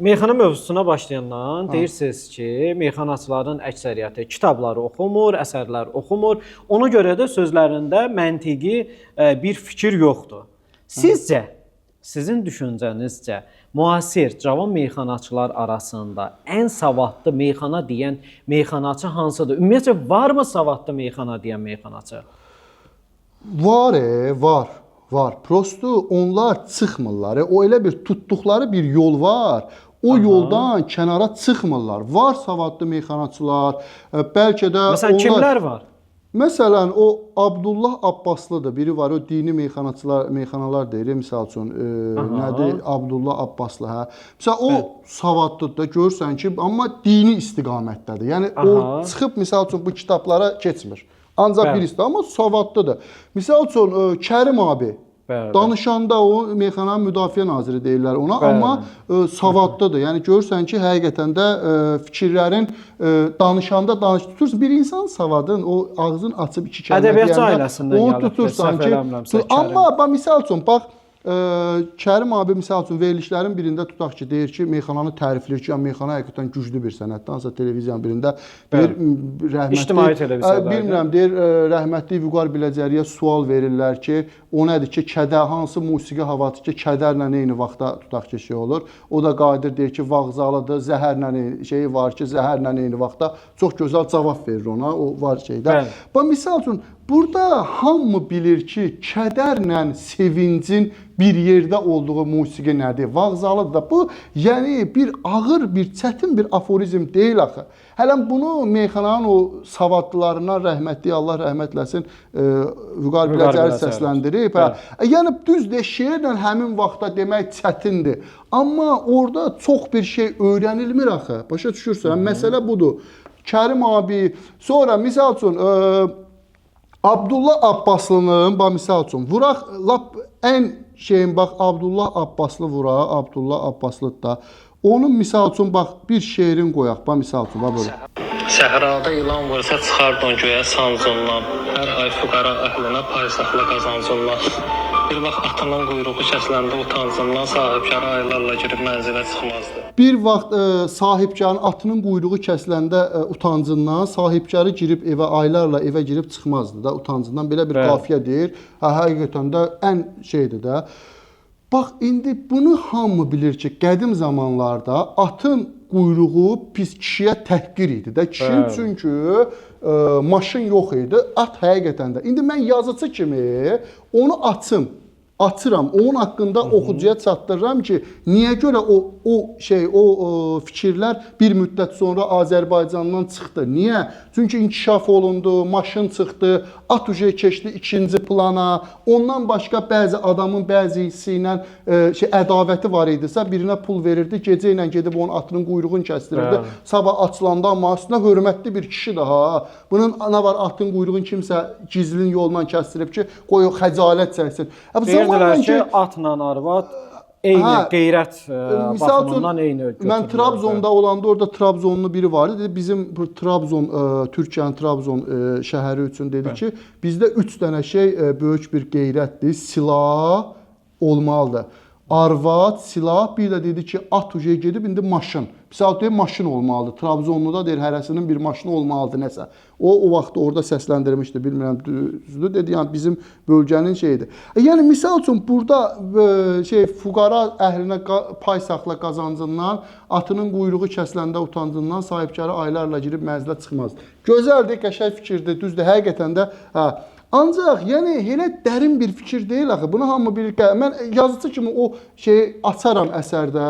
Meyxana mövzusuna başlayandan deyirsiniz ki, meyxanaçıların əksəriyyəti kitabları oxumur, əsərlər oxumur. Ona görə də sözlərində məntiqi bir fikir yoxdur. Sizcə, sizin düşüncənizcə müasir cavan meyxanaçılar arasında ən savadlı meyxana deyən meyxanaçı hansıdır? Ümumiyyətlə, varmı savadlı meyxana deyən meyxanaçı? Var, var. Var. Prosto onlar çıxmırlar. O elə bir tutduqları bir yol var. O yoldan kənara çıxmırlar. Var savadlı meyxanaçılar. Bəlkə də Məsələn, kimlər var? Məsələn, o Abdullah Abbaslıdır. Biri var, o dini meyxanalar deyir. Misal üçün, nədir? Abdullah Abbaslı, hə. Məsələn, o savadlıdır da, görürsən ki, amma dini istiqamətdədir. Yəni, o çıxıb, misal üçün, bu kitablara keçmir. Ancaq bir istiqamət, amma savadlıdır. Misal üçün, Kərim abi, danışanda o meyxananın müdafiə naziri deyirlər ona, amma savadlıdır. Yəni görürsən ki, həqiqətən də fikirlərin danışanda tutursan. Bir insan savadın, o ağzını açıb iki kəlmə deyəndə, ədəbiyyatçı ailəsindən onu tutursan ki, amma misal üçün, bax, Kərim abi misal üçün verilişlərin birində tutaq ki, deyir ki, meyxananı tərifləyir ki, meyxana həqiqətən güclü bir sənətdir. Hansısa televiziyanın birində deyir, İctimai televiziyada. Bilmirəm, deyir, rəhmətli Vüqar Biləcəriyə sual verirlər ki, o nədir ki, hansı musiqi havadır ki, kədərlə eyni vaxtda tutaq ki, şey olur. O da qadir deyir ki, vağzalıdır, zəhərlə şeyi var ki, zəhərlə eyni vaxtda çox gözəl cavab verir ona, o var şeydə. Bax, misal üçün, burada hamı bilir ki, kədərlə sevincin bir yerdə olduğu musiqi nədir? Vağzalıdır da. Bu, yəni bir ağır, bir çətin bir aforizm deyil axı. Hələm bunu meyxananın o savadlılarından rəhmətli, Allah rəhmət eləsin, Vüqar Biləcəri səsləndirib. Yəni, düzdür, şeirlə həmin vaxtda demək çətindir. Amma orada çox bir şey öyrənilmir axı. Başa düşürsən? Məsələ budur. Kərim abi, sonra misal üçün, Abdullah Abbaslının, bax, misal üçün, vuraq, lap ən şeyin, bax, Abdullah Abbaslı vuraq, Abdullah Abbaslı da, onun misal üçün, bax, bir şeirin qoyaq, bax, misal üçün, bax, böyle. Səhrada ilan vursa çıxardın göyə sancından, hər ay fuqara əhlinə paysaxla qazancından. Bir vaxt atının quyruğu kəsiləndə utancından sahibkarı aylarla girib mənzilə çıxmazdı. Bir vaxt sahibkarın atının quyruğu kəsiləndə utancından sahibkarı girib evə aylarla evə girib çıxmazdı da utancından. Belə bir qafiyə deyir. Həqiqətən də ən şeydir də. Bax, indi bunu hamı bilir ki, qədim zamanlarda atın quyruğu pis kişiyə təhqir idi də. Kişinin çünki maşın yox idi. At həqiqətən də. İndi mən yazıcı kimi onu atıram, onun haqqında oxucuya çatdırıram ki, niyə görə o fikirlər bir müddət sonra Azərbaycandan çıxdı? Niyə? Çünki inkişaf olundu, maşın çıxdı, at uca keçdi ikinci plana, ondan başqa bəzi adamın bəzi hissi ilə ədavəti var idisə, birinə pul verirdi, gecə ilə gedib onun atının quyruğunu kəsdirirdi, sabah açılanda, amma aslında hörmətli bir kişi daha. Bunun nə var, atın quyruğunu kimsə gizlin yoldan kəsdirib ki, qoy o xəcalət çəksin. Deyirdilər ki, atla arvad eyni qeyrət baxımından eyni götürülür. Mən Trabzonda olanda orada Trabzonlu biri var idi. Bizim Trabzon, Türkiyənin Trabzon şəhəri üçün dedi ki, bizdə 3 dənə şey böyük bir qeyrətdir. Silah olmalıdır. Arvad, silah, bir də dedi ki, at uca gedib, indi maşın. Misal deyir, maşın olmalıdır. Trabzonluda deyir, hərəsinin bir maşını olmalıdır nəsə. O vaxt orada səsləndirmişdi, bilmirəm düzdür, dedi, yəni bizim bölgənin şeyidir. Yəni, misal üçün, burada fuqara əhlinə pay saxla qazancından, atının quyruğu kəsiləndə utancından sahibkarı aylarla girib mənzilə çıxmaz. Gözəldir, qəşəng fikirdir, düzdür, həqiqətən də, ancaq, yəni, elə dərin bir fikir deyil axı. Bunu hamı bilir. Mən yazıcı kimi o şeyi açaram əsərdə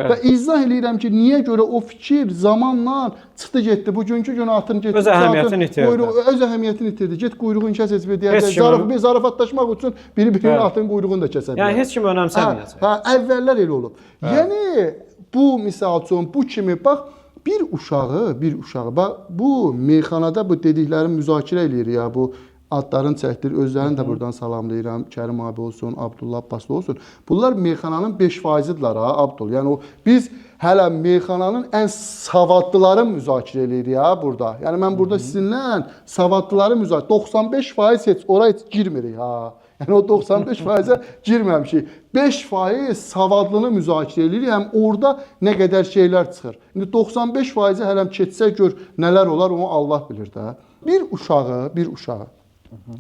və izah eləyirəm ki, niyə görə o fikir zamanla çıxdı getdi. Bugünkü gün atın getdi. Öz əhəmiyyətini itirdi. Öz əhəmiyyətini itirdi. Get quyruğunu kəs heç bir deyəcək. Zarafatlaşmaq üçün biri-birinin atın quyruğunu da kəsə bilər. Yəni, heç kim önəmsəməyəcək. Əvvəllər elə olub. Yəni, bu misal üçün, bu kimi, bax, bir uşağı, bax, bu meyxanada bu dediklərini müzakirə eləyir ya, bu adların çəkdir, özlərini də buradan salamlayıram. Kərim abi olsun, Abdullah Abbaslı olsun. Bunlar meyxananın 5%'dirlər ha, Abdul. Yəni biz hələ meyxananın ən savadlıları müzakirə edirik ya burada. Yəni mən burada sizinlə savadlıları müzakirə 95% heç oraya heç girmirik ha. Yəni o 95%-ə girməmişik. 5% savadlını müzakirə edirik. Həm orada nə qədər şeylər çıxır. İndi 95%-i hələm keçsə gör nələr olar, onu Allah bilir də. Bir uşağı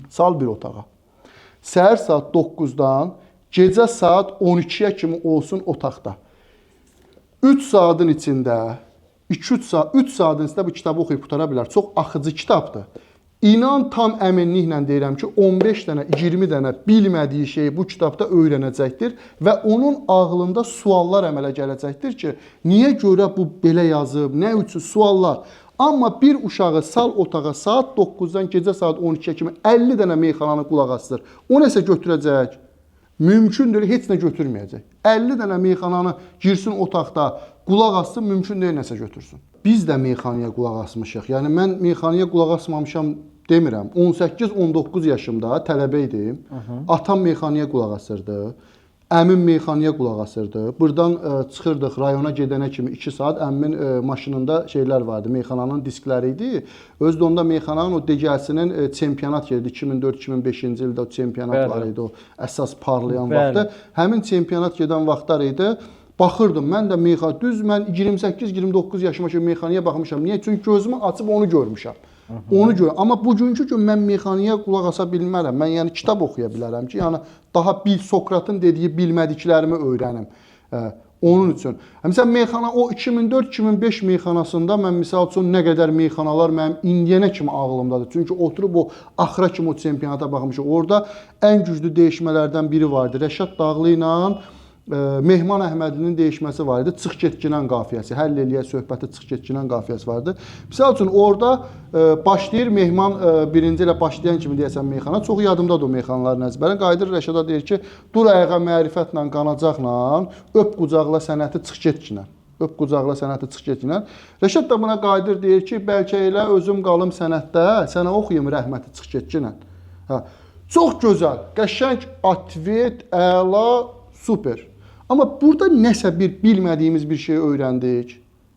sal bir otağa. Səhər saat 9-dan gecə saat 12-yə kimi olsun otaqda. 3 saatın içində, 2-3 saat, 3 saatın içində bu kitabı oxuyub qutara bilər. Çox axıcı kitabdır. İnan tam əminliklə deyirəm ki, 15 dənə, 20 dənə bilmədiyi şeyi bu kitabda öyrənəcəkdir və onun ağlında suallar əmələ gələcəkdir ki, niyə görə bu belə yazıb, nə üçün suallar. Amma bir uşağı sal otağa saat 9-dan gecə saat 12-yə kimi 50 dənə meyxananı qulaq asdır. O nəsə götürəcək? Mümkündür, heç nə götürməyəcək. 50 dənə meyxananı girsin otaqda, qulaq assın, mümkün deyil nəsə götürsün. Biz də meyxanaya qulaq asmışıq. Yəni mən meyxanaya qulaq asmamışam demirəm. 18-19 yaşımda tələbə idim. Atam meyxanaya qulaq asırdı. Əmim meyxanaya qulaq asırdı. Buradan çıxırdıq rayona gedənə kimi 2 saat əmmin maşınında şeylər vardı. Meyxananın diskləri idi. Özü də onda meyxananın o degəsinin çempionat yerdi. 2004-2005-ci ildə o çempionat var idi. O əsas parlayan vaxtı. Həmin çempionat gedən vaxtlar idi. Baxırdım, mən də meyxana, düz mən 28-29 yaşıma kimi meyxanaya baxmışam. Niyə? Çünki gözümü açıb onu görmüşəm. Onu gör. Amma bugünkü gün mən meyxanaya qulaq asa bilmərəm. Mən yəni kitab oxuya bilərəm ki, yəni daha Sokratın dediyi bilmədiklərimi öyrənim. Onun üçün. Məsələn, meyxana o 2004-2005 meyxanasında mən misal üçün nə qədər meyxanalar mənim indiyənə kimi ağlımdadır. Çünki oturub o axıra kimi o çempionata baxmışıq. Orada ən güclü dəyişmələrdən biri vardı. Rəşad Dağlı ilə Mehman Əhmədlinin dəyişməsi var idi. Çıx-get-ginən qafiyəsi. Həll eləyə söhbəti çıx-get-ginən qafiyəsi vardı. Misal üçün orada başlayır Mehman birinci ilə başlayan kimi deyəsən meyxana. Çox yadımdadır o meyxanaların əzbərin. Qayıdır Rəşada deyir ki, dur ayağa mərifətlə, qanacaqla, öp qucaqla sənəti çıx-get-ginən. Öp qucaqla sənəti çıx-get-ginən. Rəşad da buna qayıdır deyir ki, bəlkə elə özüm qalım sənətdə, sənə oxuyum rəhməti çıx-get-ginən. Çox gözəl, qəşəng, atvet, əla, super. Amma burada nəsə bir bilmədiyimiz bir şey öyrəndik.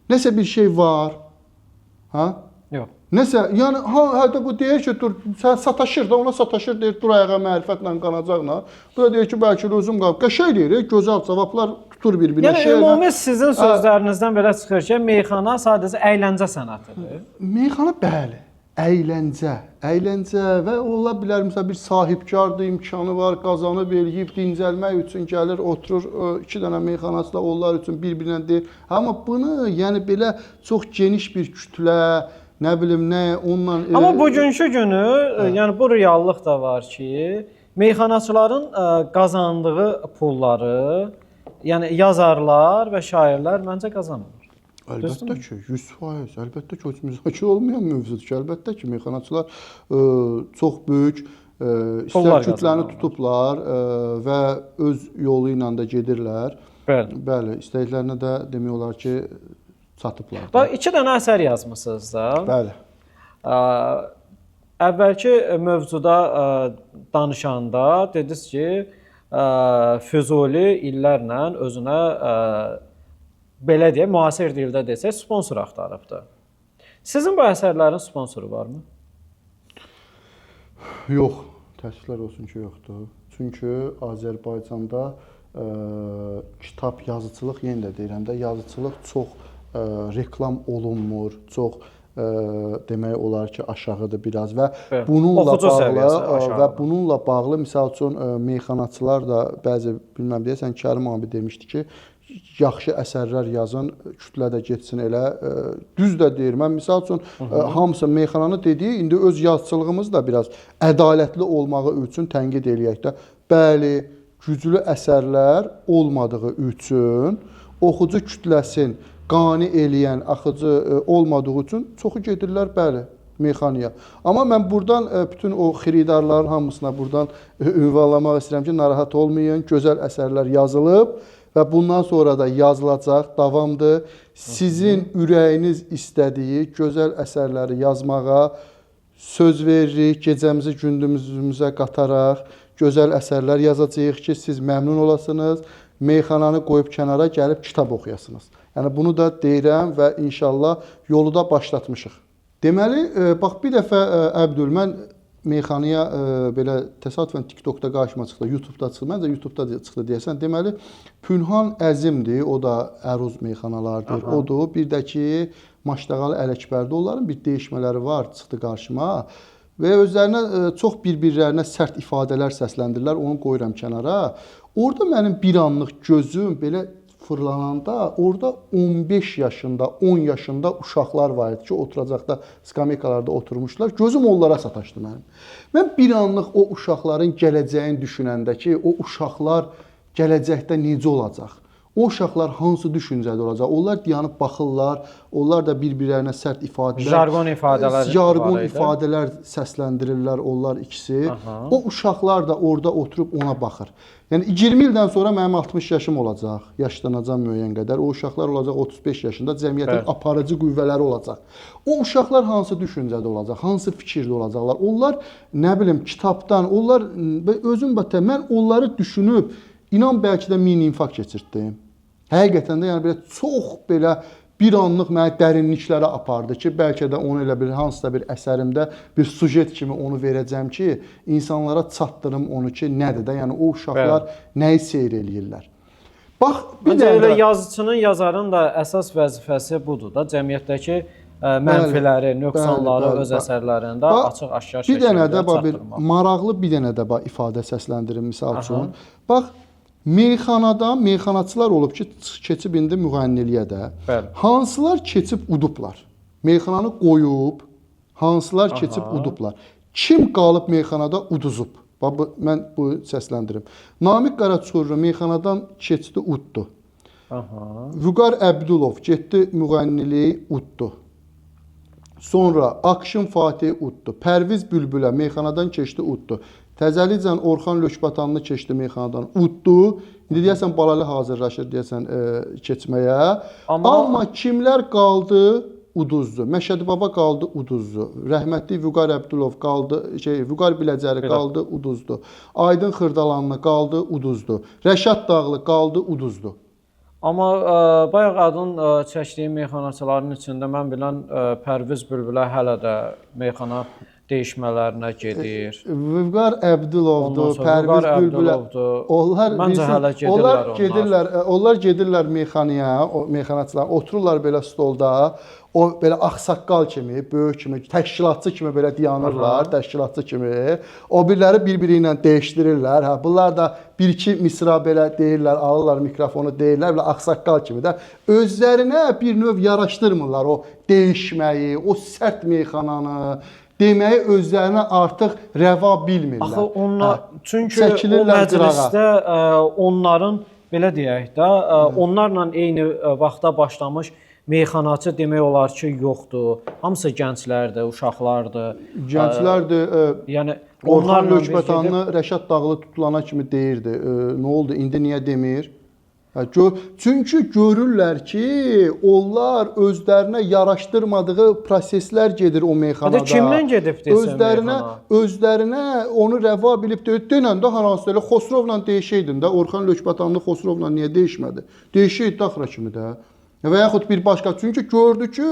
Nəsə bir şey var. Ha? Yox. Nəsə, yəni hətta bu deyir ki, dur, sən sataşır da, ona sataşır deyir, dur ayağa mərifətlə, qanacaqla. Bu da deyir ki, bəlkə də özüm qalıb. Qəşəng deyir, gözəl cavablar tutur bir-birinə. Yəni ümumi sizin sözlərinizdən belə çıxır ki, meyxana sadəcə əyləncə sənətidir. Meyxana bəli. Əyləncə və ola bilər, məsələn, bir sahibkardır, imkanı var, qazanıb eləyib, dincəlmək üçün gəlir, oturur, 2 dənə meyxanası da onlar üçün bir-birinə deyir. Amma bunu, yəni belə çox geniş bir kütlə, nə bilim, nə, onunla... Amma bugünkü günü, yəni bu reallıq da var ki, meyxanaçıların qazandığı pulları, yəni yazarlar və şairlər məncə qazanmır. Əlbəttə ki, 100%, əlbəttə ki, o müzakirə olmayan mövzudur ki, əlbəttə ki, meyxanaçılar çox böyük istər kütləni tutublar və öz yolu ilə də gedirlər. Bəli, istəklərinə də demək olar ki, çatıblar. Bax, 2 dənə əsər yazmısınız da. Bəli. Əvvəlki mövzuda danışanda dediniz ki, Füzuli illərlə özünə belə deyək, müasir dildə desək, sponsor axtarıbdır. Sizin bu əsərlərin sponsoru varmı? Yox, təəssüflər olsun ki, yoxdur. Çünki Azərbaycanda kitab yazıçılıq, yenə də deyirəm də, yazıçılıq çox reklam olunmur, çox demək olar ki, aşağıdır biraz və bununla bağlı misal üçün meyxanaçılar da bəzi bilməm deyəsən Kərim abi demişdi ki, yaxşı əsərlər yazın, kütlə də getsin elə. Düz də deyir. Mən misal üçün hamısı meyxananı dediyi, indi öz yazıçılığımız da biraz ədalətli olmağı üçün tənqid eləyək də. Bəli, güclü əsərlər olmadığı üçün oxucu kütləsin qane eləyən, axıcı olmadığı üçün çoxu gedirlər, bəli, meyxanaya. Amma mən buradan bütün o xiridarların hamısına buradan ünvanlamaq istəyirəm ki, narahat olmayın, gözəl əsərlər yazılıb və bundan sonra da yazılacaq, davamdır. Sizin ürəyiniz istədiyi gözəl əsərləri yazmağa söz veririk, gecəmizi gündüzümüzə qataraq gözəl əsərlər yazacağıq ki, siz məmnun olasınız, meyxananı qoyub kənara gəlib kitab oxuyasınız. Yəni bunu da deyirəm və inşallah yolu da başlatmışıq. Deməli, bax bir dəfə Əbdül, mən meyxanaya belə təsadüfən TikTokda qarşıma çıxdı, YouTube'da çıxdı. Məncə YouTube'da çıxdı deyəsən. Deməli Pünhan Əzimdir, o da əruz meyxanalardır. Odur. Bir də ki Maşdağalı Ələkbərdə onların bir dəyişmələri var, çıxdı qarşıma. Və özlərinə çox bir-birlərinə sərt ifadələr səsləndirirlər. Onu qoyuram kənara. Orada mənim bir anlıq gözüm belə fırlananda orada 15 yaşında, 10 yaşında uşaqlar var idi ki, oturacaqda skameykalarda oturmuşlar. Gözüm onlara sataşdı mənim. Mən bir anlıq o uşaqların gələcəyini düşünəndə ki, o uşaqlar gələcəkdə necə olacaq? O uşaqlar hansı düşüncədə olacaq? Onlar dayanıb baxırlar, onlar da bir-birlərinə sərt ifadələr, jargon ifadələr səsləndirirlər onlar ikisi. O uşaqlar da orada oturub ona baxır. Yəni 20 ildən sonra mənim 60 yaşım olacaq, yaşlanacağam müəyyən qədər. O uşaqlar olacaq 35 yaşında, cəmiyyətin aparıcı qüvvələri olacaq. O uşaqlar hansı düşüncədə olacaq, hansı fikirdə olacaqlar? Onlar nə bilim kitabdan, onlar özüm batı mən onları düşünüb inan bəlkə də mini infarkt keçirtdim. Həqiqətən də yəni belə çox belə bir anlıq məni dərinliklərə apardı ki, bəlkə də onu elə bir hansısa bir əsərimdə bir sujet kimi onu verəcəm ki, insanlara çatdırım onu ki, nədir də, yəni o uşaqlar nəyi seyr eləyirlər. Bax, bir də elə yazıçının, yazarın da əsas vəzifəsi budur da, cəmiyyətdəki mənfiləri, nöqsanları öz əsərlərində açıq-aşkar şəkildə çatdırmaq. Maraqlı bir dənə də ifadə səsləndirim misal üçün. Bax, meyxanaçılar olub ki, keçib indi müğənniliyə də. Hansılar keçib udublar? Meyxananı qoyub, hansılar keçib udublar? Kim qalıb meyxanada uduzub? Mən bu səsləndirim. Namiq Qaraçorlu meyxanadan keçdi, uddu. Vüqar Əbdülov getdi müğənniliyi, uddu. Sonra Akşin Fatih uddu. Pərviz Bülbülə meyxanadan keçdi, uddu. Təzəlicən Orxan Lökbatanlı keçdi meyxanadan, uddu. İndi deyəsən Balalı hazırlaşır deyəsən keçməyə. Amma kimlər qaldı? Uduzdu. Məşədi Baba qaldı, uduzdu. Rəhmətli Vüqar Əbdülov qaldı, Vüqar Biləcəri qaldı, uduzdu. Aydın Xırdalanlı qaldı, uduzdu. Rəşad Dağlı qaldı, uduzdu. Amma bayaq adın çəkdiyi meyxanaçıların içində mən bilən Pərviz Bülbülə hələ də meyxana dəyişmələrinə gedir. Vüqar Əbdülovdur, Pərviz Bülbülə. Onlar gedirlər meyxanaya, o meyxanaçılar otururlar belə stolda. O belə ağsaqqal kimi, böyük kimi, təşkilatçı kimi belə dayanırlar, təşkilatçı kimi. O birləri bir-biri ilə dəyişdirirlər. Hə, bunlar da bir-iki misra belə deyirlər, alırlar mikrofonu deyirlər, belə ağsaqqal kimi də özlərinə bir növ yaraşdırmırlar o dəyişməyi, o sərt meyxananı. Deməyi özlərinə artıq rəva bilmirlər. Axı onlar, çünki o məclisdə onların, belə deyək də, onlarla eyni vaxtda başlamış meyxanaçı demək olar ki, yoxdur. Hamısı gənclərdir, uşaqlardır. Gənclərdir. Yəni Orxan Lökbətanlı Rəşad Dağlı tutulana kimi deyirdi. Nə oldu? İndi niyə demir? Çünki görürlər ki, onlar özlərinə yaraşdırmadığı proseslər gedir o meyxanada. Kimdən gedib desən meyxana? Özlərinə onu rəva bilib deyir. Dönəndə hansı elə Xosrovla deyişəydin də. Orxan Lökbətanlı Xosrovla niyə deyişmədi? Deyişəydi axıra kimi də. Və yaxud bir başqa. Çünki gördü ki,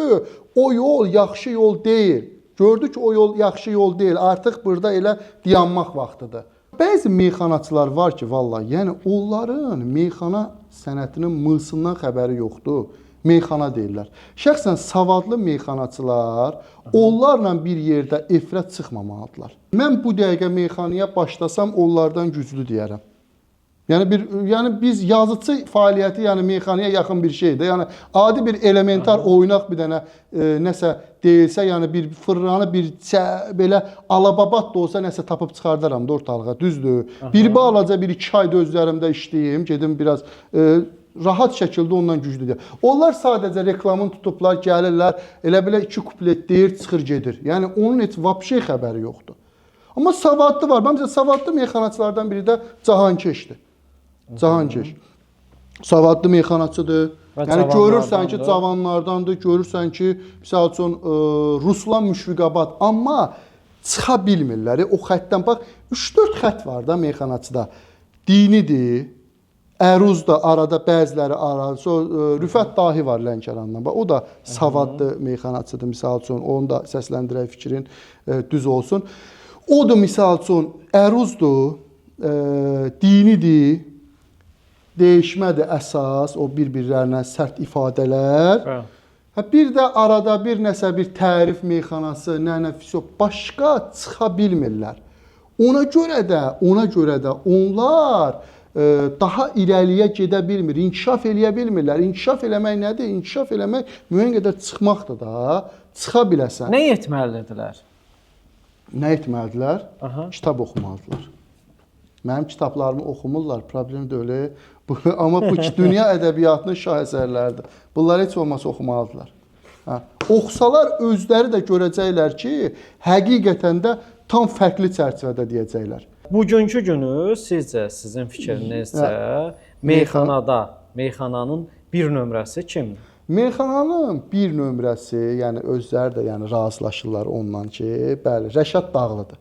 o yol yaxşı yol deyil. Gördü ki, o yol yaxşı yol deyil. Artıq burada elə dayanmaq vaxtıdır. Bəzi meyxanaçılar var ki, vallahi, yəni onların meyxana sənətinin mılsından xəbəri yoxdur. Meyxana deyirlər. Şəxsən savadlı meyxanaçılar onlarla bir yerdə efrət çıxmamalıdırlar. Mən bu dəqiqə meyxanaya başlasam onlardan güclü deyərəm. Yəni biz yazıçı fəaliyyəti, yəni meyxanaya yaxın bir şeydir. Yəni adi bir elementar oynaq bir dənə nəsə deyilsə, yəni bir fırranı bir belə alababat da olsa nəsə tapıb çıxardaram da ortalığa, düzdür. Bir balaca bir 2 ay özlərimdə işləyim, gedim biraz rahat şəkildə ondan güclüdür. Onlar sadəcə reklamını tutublar, gəlirlər, elə belə 2 kuplet deyir, çıxır gedir. Yəni onun heç vapşey xəbəri yoxdur. Amma savadlı var. Məncə savadlı meyxanaçılardan biri də Cahankeşdir. Cahankeş. Savadlı meyxanaçıdır. Yəni görürsən ki, cavanlardandır, görürsən ki, misal üçün Ruslan Müşfiqabad, amma çıxa bilmirlər. O xəttdən bax 3-4 xətt var da meyxanaçıda. Dinidir, əruz da arada, bəziləri arada. Rüfət Dahi var Lənkərandan. O da savadlı meyxanaçıdır misal üçün. Onu da səsləndirək fikrin düz olsun. Odur misal üçün əruzdur, dinidir, dəyişmədir əsas, o bir-birlərinə sərt ifadələr. Bir də arada bir nəsə bir tərif meyxanası, başqa çıxa bilmirlər. Ona görə də onlar daha irəliyə gedə bilmir, inkişaf eləyə bilmirlər. İnkişaf eləmək nədir? İnkişaf eləmək müəyyən qədər çıxmaqdır da, çıxa biləsən. Nə etməlidirlər? Nə etməlidirlər? Kitab oxumalıdırlar. Mənim kitablarımı oxumurlar, problem deyil. Amma bu dünya ədəbiyyatının şahesərləridir. Bunları heç olmasa oxumalıdırlar. Oxusalar özləri də görəcəklər ki, həqiqətən də tam fərqli çərçivədə deyəcəklər. Bugünkü günü sizcə, sizin fikrinizcə meyxananın bir nömrəsi kimdir? Meyxananın bir nömrəsi, yəni özləri də razılaşırlar ondan ki, bəli, Rəşad Dağlıdır.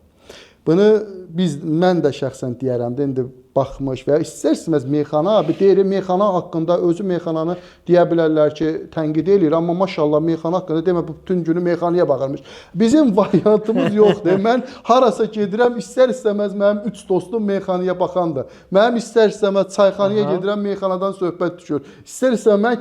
Bunu mən də şəxsən deyərəm də, indi baxmış və istər-istəməz meyxana, deyirik meyxana haqqında özü meyxananı deyə bilərlər ki, tənqid eləyir, amma maşallah meyxana haqqında demə bütün günü meyxanaya baxırmış. Bizim variantımız yoxdur. Mən harasa gedirəm, istər-istəməz mənim 3 dostum meyxanaya baxandır. Mənim istər-istəməz çayxanaya gedirəm, meyxanadan söhbət düşür. İstər-istəməz mən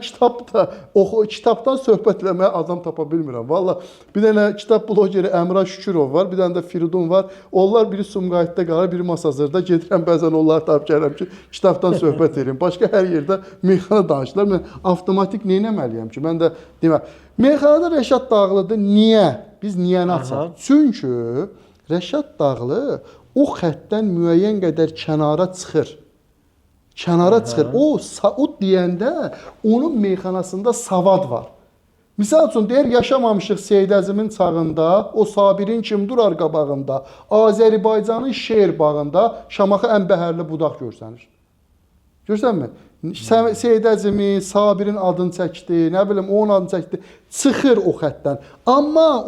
kitabdan söhbət eləməyə adam tapa bilmirəm. Valla bir dənə kitab blogeri Əmrah Şükürov var, bir dənə də Firidun var. Onlar biri Sumqayıtda qalır, biri Masazırda. Gedirəm bəzən onlar tapıb gəlirəm ki, kitabdan söhbət edirəm. Başqa hər yerdə meyxana danışırlar. Mən avtomatik nə etməliyəm ki? Mən də deməm. Meyxanada Rəşad Dağlıdır. Niyə? Biz niyəni açaq? Çünki Rəşad Dağlı o xəttdən müəyyən qədər kənara çıxır. O deyəndə onun meyxanasında savad var. Misal üçün deyir, yaşamamışıq Seyid Əzimin çağında, o Sabirin kim durar qabağında, Azərbaycanın şeir bağında Şamaxı ən bəhərli budaq görsənir. Görsənmi? Seyid Əzimi, Sabirin adını çəkdi, nə bilim, onun adını çəkdi, çıxır o xəttdən. Amma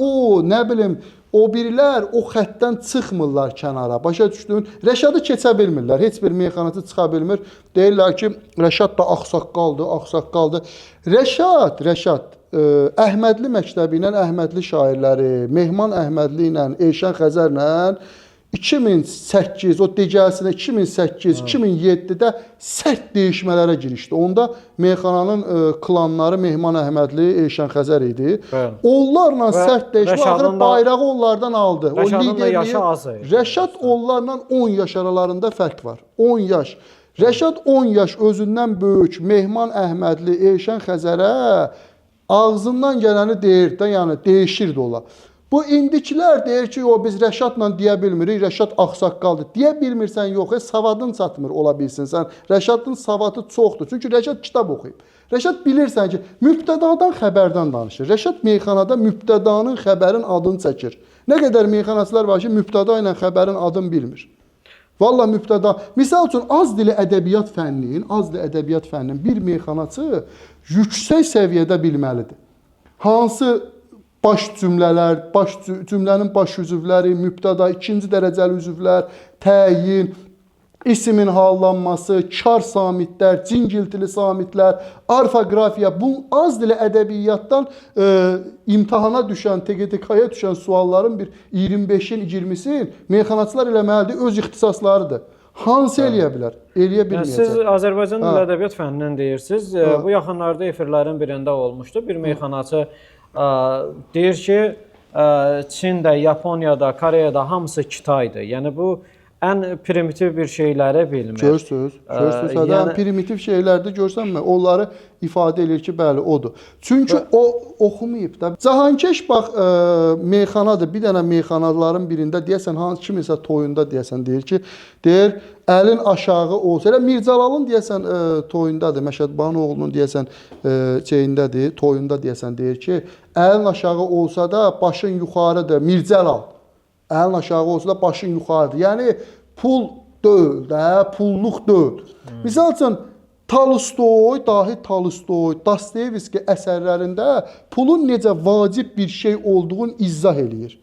o birilər o xəttdən çıxmırlar kənara. Başa düşdün? Rəşadı keçə bilmirlər. Heç bir meyxanacı çıxa bilmir. Deyirlər ki, Rəşad da ağsaqqaldır. Rəşad Əhmədli məktəbi ilə Əhmədli şairləri, Mehman Əhmədli ilə, Elşən Xəzərlə 2008, o digəsinə 2008-2007-də sərt dəyişmələrə girişdi. Onda meyxananın klanları Mehman Əhmədli, Elşən Xəzər idi. Onlarla sərt dəyişmə axırı bayrağı onlardan aldı. Rəşadın da yaşı az idi. Rəşad onlarla 10 yaş aralarında fərq var. 10 yaş. Rəşad 10 yaş özündən böyük Mehman Əhmədli, Elşən Xəzərə ağzından gələni deyir də, yəni dəyişirdi ola. Bu indikilər deyir ki, biz Rəşadla deyə bilmirik, Rəşad ağsaqqaldır. Deyə bilmirsən, yox, savadın çatmır ola bilsin. Sən Rəşadın savadı çoxdur. Çünki Rəşad kitab oxuyub. Rəşad bilirsən ki, mübtədadan xəbərdən danışır. Rəşad meyxanada mübtədanın xəbərin adını çəkir. Nə qədər meyxanaçılar var ki, mübtəda ilə xəbərin adını bilmir. Valla mübtəda. Misal üçün az dili ədəbiyyat fənninin bir meyxanaçı yüksək səviyyədə bilməlidir. Hansı baş cümlələr, cümlənin baş üzvləri, mübtəda, ikinci dərəcəli üzvlər, təyin, ismin hallanması, kar samitlər, cingiltili samitlər, orfoqrafiya, bu az dili ədəbiyyatdan imtahana düşən, TQTK-ya düşən sualların bir 25-in, 20-sin meyxanaçılar eləməlidir, öz ixtisaslarıdır. Hansı eləyə bilər? Eləyə bilməyəcək. Siz Azərbaycan dil ədəbiyyat fənnindən deyirsiniz. Bu yaxınlarda efirlərin birində olmuşdu. Bir meyxanaçı deyir ki, Çində, Yaponiyada, Koreyada hamısı Kitaydır. Yəni bu ən primitiv bir şeyləri bilmir. Görsünüz. Ən primitiv şeylərdə görsənmə, onları ifadə edir ki, bəli, odur. Çünki o oxumayıb da. Cahankeş bax, meyxanadır. Bir dənə meyxanaların birində deyəsən, kiminsə toyunda deyəsən, deyir ki, əlin aşağı olsa, elə Mircəlalın deyəsən toyundadır, Məşəd Banoğlunun deyəsən toyunda deyəsən, deyir ki, əlin aşağı olsa da başın yuxarıdır, Mircəlal. Əlin aşağı olsa da başın yuxarıdır. Yəni, pul deyil də, pulluq deyil. Misal üçün, dahi Tolstoy, Dostoyevski əsərlərində pulun necə vacib bir şey olduğunu izah eləyir.